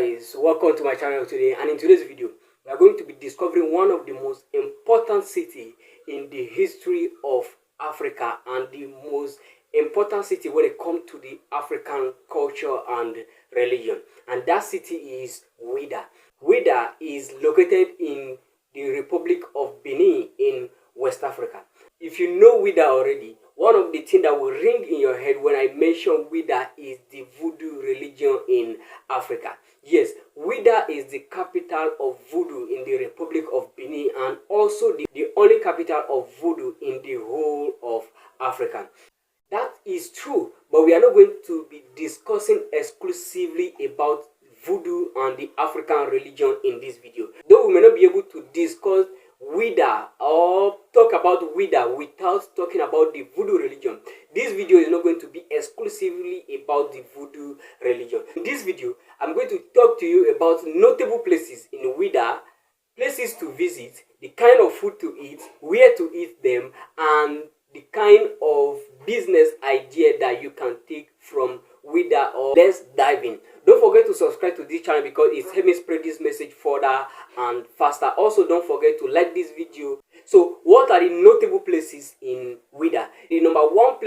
guys, welcome to my channel today, and in today's video we are going to be discovering one of the most important cities in the history of Africa and the most important city when it comes to the African culture and religion, and that city is Ouidah. Ouidah is located in the Republic of Benin in West Africa. If you know Ouidah already, one of the things that will ring in your head when I mention Ouidah is the voodoo religion in Africa. Yes, Ouidah is the capital of voodoo in the Republic of Benin and also the only capital of voodoo in the whole of Africa. That is true, but we are not going to be discussing exclusively about voodoo and the African religion in this video. Though we may not be able to discuss Ouidah or talk about Ouidah without talking about the voodoo religion, this video is not going to be exclusively about the voodoo religion. In this video, I'm going to talk to you about notable places in Ouidah, places to visit, the kind of food to eat, where to eat them, and the kind of business idea that you can take from Ouidah. Or let's dive in. Don't forget to subscribe to this channel because it's helping me spread this message further and faster. Also, don't forget to like this video. So, what are the notable places in Ouidah? The number one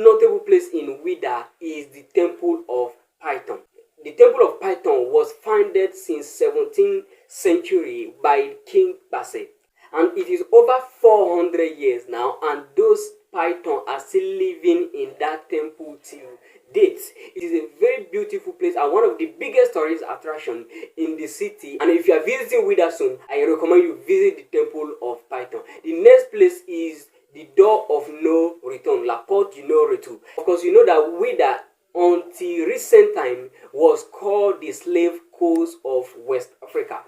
notable place in Ouidah is the Temple of Python. The Temple of Python was founded since 17th century by King Basset, and it is over 400 years now, and those python are still living in that temple till date. It is a very beautiful place and one of the biggest tourist attractions in the city. And if you are visiting Ouidah soon, I recommend you visit the Temple of Python. The next place is the Door of No Return, La Porte du No Retour. Of course, you know that Ouidah until recent time was called the slave coast of West Africa.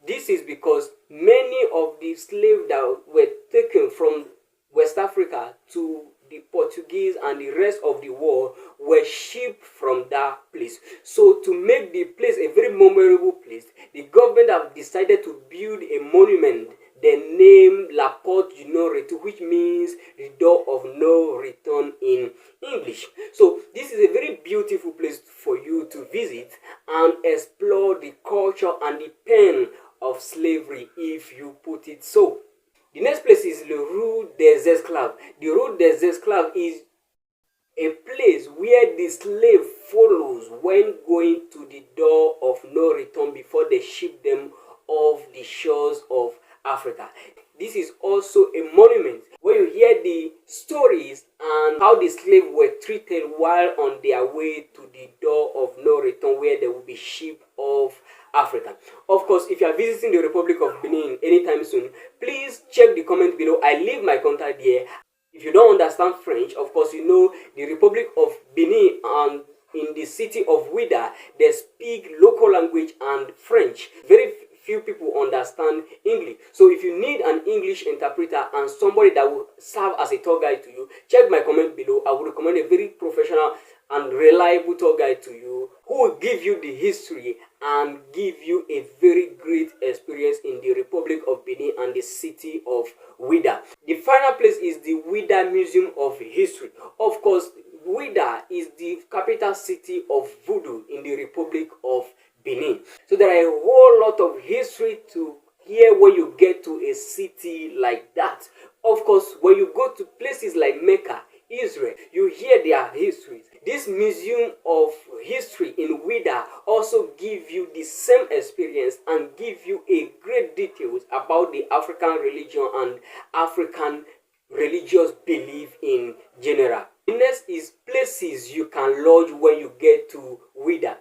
This is because many of the slaves that were taken from West Africa to the Portuguese and the rest of the world were shipped from that place. So to make the place a very memorable place, the government have decided to build a monument, the name La Porte du No Retour, which means the door of no return in English. So this is a very beautiful place for you to visit and explore the culture and the pain of slavery, if you put it so. The next place is Le Rue des Esclaves. The Rue des Esclaves is a place where the slave follows when going to the door of no return before they ship them off the shores of Africa. This is also a monument where you hear the stories and how the slaves were treated while on their way to the door of no return where they will be shipped off Africa. Of course, if you are visiting the Republic of Benin anytime soon, please check the comment below. I leave my contact there. If you don't understand French, of course, you know the Republic of Benin and in the city of Ouidah, they speak local language and French. Very few people understand English. So if you need an English interpreter and somebody that will serve as a tour guide to you, check my comment below. I would recommend a very professional and reliable tour guide to you who will give you the history and give you a very great experience in the Republic of Benin and the city of Ouidah. The final place is the Ouidah Museum of History. Of course, Ouidah is the capital city of voodoo in the Republic of Benin. So there are a whole lot of history to hear when you get to a city like that. Of course, when you go to places like Mecca, Israel, you hear their histories. This museum of history in Ouidah also give you the same experience and give you a great details about the African religion and African religious belief in general. The next is places you can lodge when you get to Ouidah.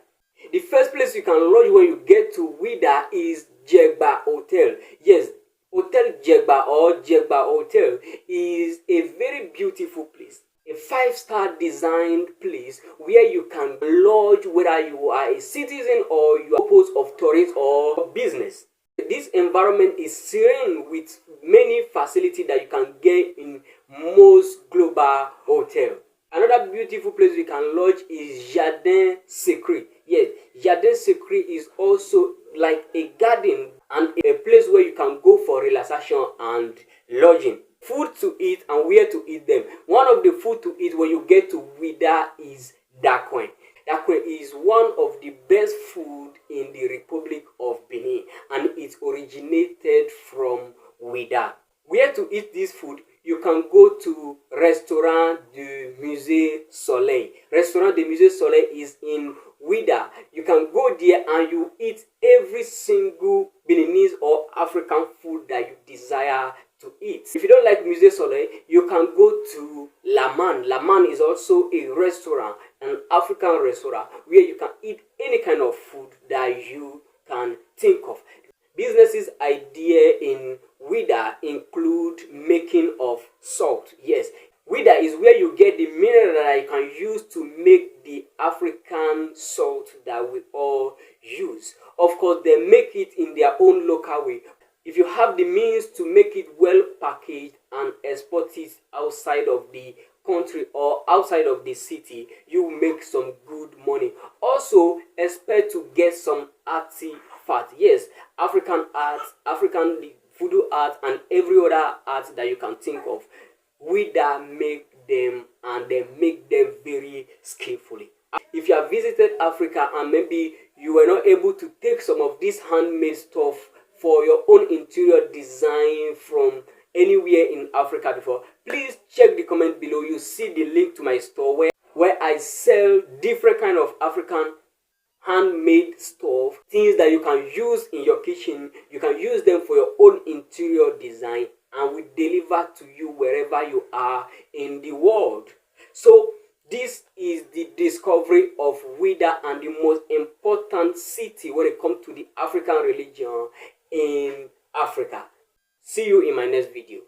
The first place you can lodge when you get to Ouidah is Djegba Hotel. Yes, Hotel Djegba or Djegba Hotel is a very beautiful place. A 5-star designed place where you can lodge whether you are a citizen or you are purpose of tourist or business. This environment is serene with many facilities that you can get in most global hotels. Another beautiful place we can lodge is Jardin Secret. Yes, Jardin Secret is also like a garden and a place where you can go for relaxation and lodging. Food to eat and where to eat them. One of the food to eat when you get to Ouidah is Dacoin. Yakwe is one of the best food in the Republic of Benin, and it originated from Ouidah. Where to eat this food? You can go to Restaurant du Musée Soleil. Restaurant du Musée Soleil is in Ouidah. You can go there and you eat every single Beninese or African food that you desire to eat. If you don't like Musée Soleil, you can go to La Man. La Man is also a restaurant, an African restaurant, where you can eat any kind of food that you can think of. Businesses idea in Ouidah include making of salt. Yes, Ouidah is where you get the mineral that you can use to make the African salt that we all use. Of course, they make it in their own local way. If you have the means to make it well packaged and export it outside of the country or outside of the city, you will make some good money. Also, expect to get some artifact. Yes, African art, African voodoo art, and every other art that you can think of. Ouidah make them, and they make them very skillfully. If you have visited Africa and maybe you were not able to take some of this handmade stuff for your own interior design from anywhere in Africa before, please check the comment below. You see the link to my store where I sell different kind of African handmade stuff, things that you can use in your kitchen. You can use them for your own interior design, and we deliver to you wherever you are in the world. So this is the discovery of Ouidah, and the most important city when it comes to the African religion in Africa. See you in my next video.